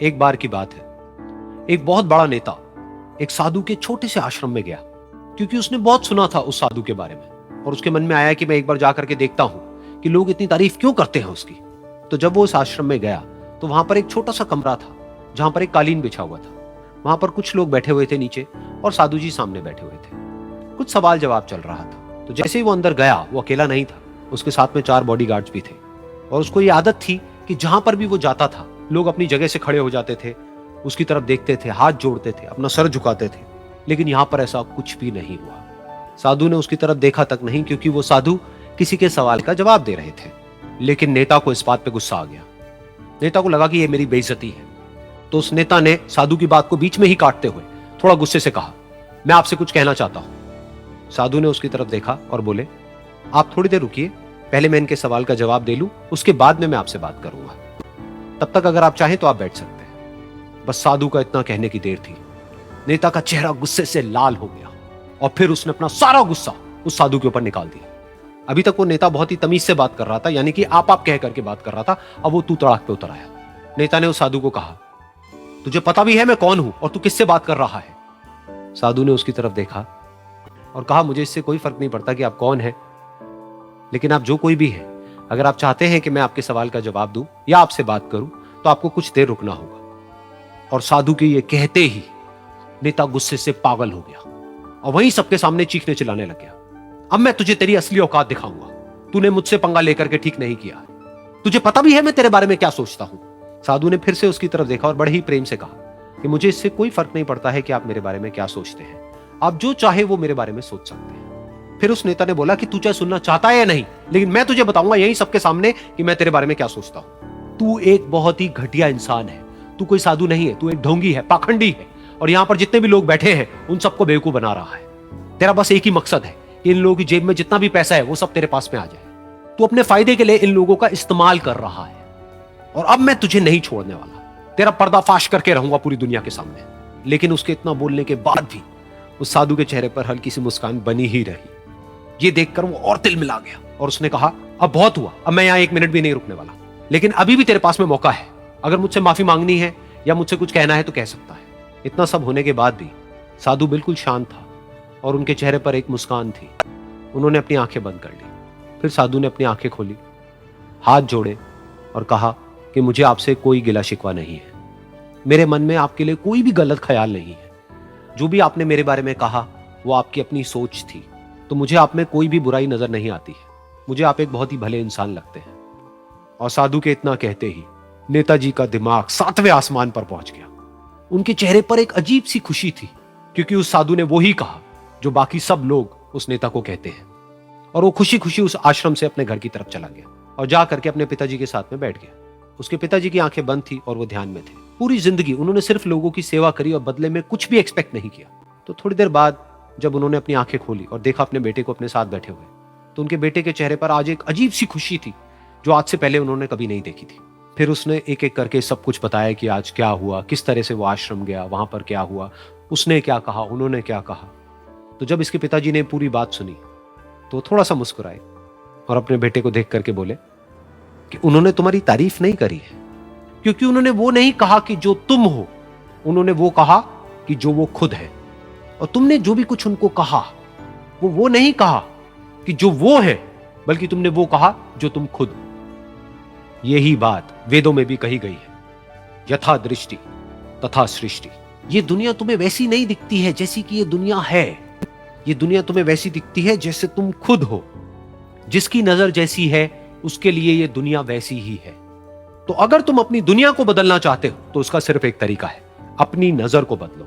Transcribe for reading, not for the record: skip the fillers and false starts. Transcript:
एक बार की बात है, एक बहुत बड़ा नेता एक साधु के छोटे से आश्रम में गया, क्योंकि उसने बहुत सुना था उस साधु के बारे में और उसके मन में आया कि मैं एक बार जाकर के देखता हूं कि लोग इतनी तारीफ क्यों करते हैं उसकी। तो जब वो उस आश्रम में गया तो वहां पर एक छोटा सा कमरा था जहां पर एक कालीन बिछा हुआ था। वहां पर कुछ लोग बैठे हुए थे नीचे और साधु जी सामने बैठे हुए थे। कुछ सवाल जवाब चल रहा था। तो जैसे ही वो अंदर गया, वो अकेला नहीं था, उसके साथ में 4 बॉडीगार्ड्स भी थे और उसको ये आदत थी कि जहां पर भी वो जाता था लोग अपनी जगह से खड़े हो जाते थे, उसकी तरफ देखते थे, हाथ जोड़ते थे, अपना सर झुकाते थे। लेकिन यहां पर ऐसा कुछ भी नहीं हुआ। साधु ने उसकी तरफ देखा तक नहीं, क्योंकि वो साधु किसी के सवाल का जवाब दे रहे थे। लेकिन नेता को इस बात पे गुस्सा आ गया। नेता को लगा कि ये मेरी बेइज्जती है। तो उस नेता ने साधु की बात को बीच में ही काटते हुए थोड़ा गुस्से से कहा, मैं आपसे कुछ कहना चाहता हूं। साधु ने उसकी तरफ देखा और बोले, आप थोड़ी देर रुकिए, पहले मैं इनके सवाल का जवाब दे लूं, उसके बाद में मैं आपसे बात करूंगा। तब तक अगर आप चाहें तो आप बैठ सकते हैं। बस साधु का इतना कहने की देर थी। नेता का चेहरा गुस्से से लाल हो गया और फिर उसने अपना सारा गुस्सा उस साधु के ऊपर निकाल दिया। अभी तक वो नेता बहुत ही तमीज से बात कर रहा था, यानी कि आप कह करके बात कर रहा था। अब वो तू तड़ाक पे उतर आया। नेता ने उस साधु को कहा, तुझे पता भी है मैं कौन हूं और तू किससे बात कर रहा है? साधु ने उसकी तरफ देखा और कहा, मुझे इससे कोई फर्क नहीं पड़ता कि आप कौन हैं, लेकिन आप जो कोई भी हैं, अगर आप चाहते हैं कि मैं आपके सवाल का जवाब दूं या आपसे बात करूं तो आपको कुछ देर रुकना होगा। और साधु के ये कहते ही नेता गुस्से से पागल हो गया और वहीं सबके सामने चीखने चिल्लाने लग गया, अब मैं तुझे तेरी असली औकात दिखाऊंगा। तूने मुझसे पंगा लेकर के ठीक नहीं किया। तुझे पता भी है मैं तेरे बारे में क्या सोचता हूं। साधु ने फिर से उसकी तरफ देखा और बड़े ही प्रेम से कहा कि मुझे इससे कोई फर्क नहीं पड़ता है कि आप मेरे बारे में क्या सोचते हैं। आप जो चाहे वो मेरे बारे में सोच सकते हैं। फिर उस नेता ने बोला कि तू चाहे सुनना चाहता है या नहीं, लेकिन मैं तुझे बताऊंगा यही सबके सामने कि मैं तेरे बारे में क्या सोचता हूं। तू एक बहुत ही घटिया इंसान है। तू कोई साधु नहीं है, तू एक ढोंगी है, पाखंडी है और यहां पर जितने भी लोग बैठे हैं उन सबको बेवकूफ बना रहा है। तेरा बस एक ही मकसद है कि इन लोगों की जेब में जितना भी पैसा है वो सब तेरे पास में आ जाए। तू अपने फायदे के लिए इन लोगों का इस्तेमाल कर रहा है और अब मैं तुझे नहीं छोड़ने वाला। तेरा पर्दाफाश करके रहूंगा पूरी दुनिया के सामने। लेकिन उसके इतना बोलने के बाद भी उस साधु के चेहरे पर हल्की सी मुस्कान बनी ही रही। ये देखकर वो और तिल मिला गया और उसने कहा, अब बहुत हुआ, अब मैं यहां 1 मिनट भी नहीं रुकने वाला। लेकिन अभी भी तेरे पास में मौका है। अगर मुझसे माफी मांगनी है या मुझसे कुछ कहना है तो कह सकता है। इतना सब होने के बाद भी साधु बिल्कुल शांत था और उनके चेहरे पर एक मुस्कान थी। उन्होंने अपनी आंखें बंद कर ली। फिर साधु ने अपनी आंखें खोली, हाथ जोड़े और कहा कि मुझे आपसे कोई गिला शिकवा नहीं है। मेरे मन में आपके लिए कोई भी गलत ख्याल नहीं है। जो भी आपने मेरे बारे में कहा वो आपकी अपनी सोच थी। तो मुझे आप में कोई भी बुराई नजर नहीं आती है। मुझे आप एक बहुत ही भले इंसान लगते हैं। और साधु के इतना कहते ही नेताजी का दिमाग 7वें आसमान पर पहुंच गया। उनके चेहरे पर एक अजीब सी खुशी थी, क्योंकि उस साधु ने वो ही कहा जो बाकी सब लोग उस नेता को कहते हैं। और वो खुशी खुशी उस आश्रम से अपने घर की तरफ चला गया और जा करके अपने पिताजी के साथ में बैठ गया। उसके पिताजी की आंखें बंद थी और वो ध्यान में थे। पूरी जिंदगी उन्होंने सिर्फ लोगों की सेवा करी और बदले में कुछ भी एक्सपेक्ट नहीं किया। तो थोड़ी देर बाद जब उन्होंने अपनी आंखें खोली और देखा अपने बेटे को अपने साथ बैठे हुए, तो उनके बेटे के चेहरे पर आज एक अजीब सी खुशी थी जो आज से पहले उन्होंने कभी नहीं देखी थी। फिर उसने एक एक करके सब कुछ बताया कि आज क्या हुआ, किस तरह से वो आश्रम गया, वहां पर क्या हुआ, उसने क्या कहा, उन्होंने क्या कहा। तो जब इसके पिताजी ने पूरी बात सुनी तो थोड़ा सा मुस्कुराए और अपने बेटे को देख करके बोले कि उन्होंने तुम्हारी तारीफ नहीं करी है, क्योंकि उन्होंने वो नहीं कहा कि जो तुम हो, उन्होंने वो कहा कि जो वो खुद है। और तुमने जो भी कुछ उनको कहा वो नहीं कहा कि जो वो है, बल्कि तुमने वो कहा जो तुम खुद हो। यही बात वेदों में भी कही गई है, यथा दृष्टि तथा सृष्टि। ये दुनिया तुम्हें वैसी नहीं दिखती है जैसी कि ये दुनिया है। ये दुनिया तुम्हें वैसी दिखती है जैसे तुम खुद हो। जिसकी नजर जैसी है उसके लिए ये दुनिया वैसी ही है। तो अगर तुम अपनी दुनिया को बदलना चाहते हो तो उसका सिर्फ एक तरीका है, अपनी नजर को बदलो।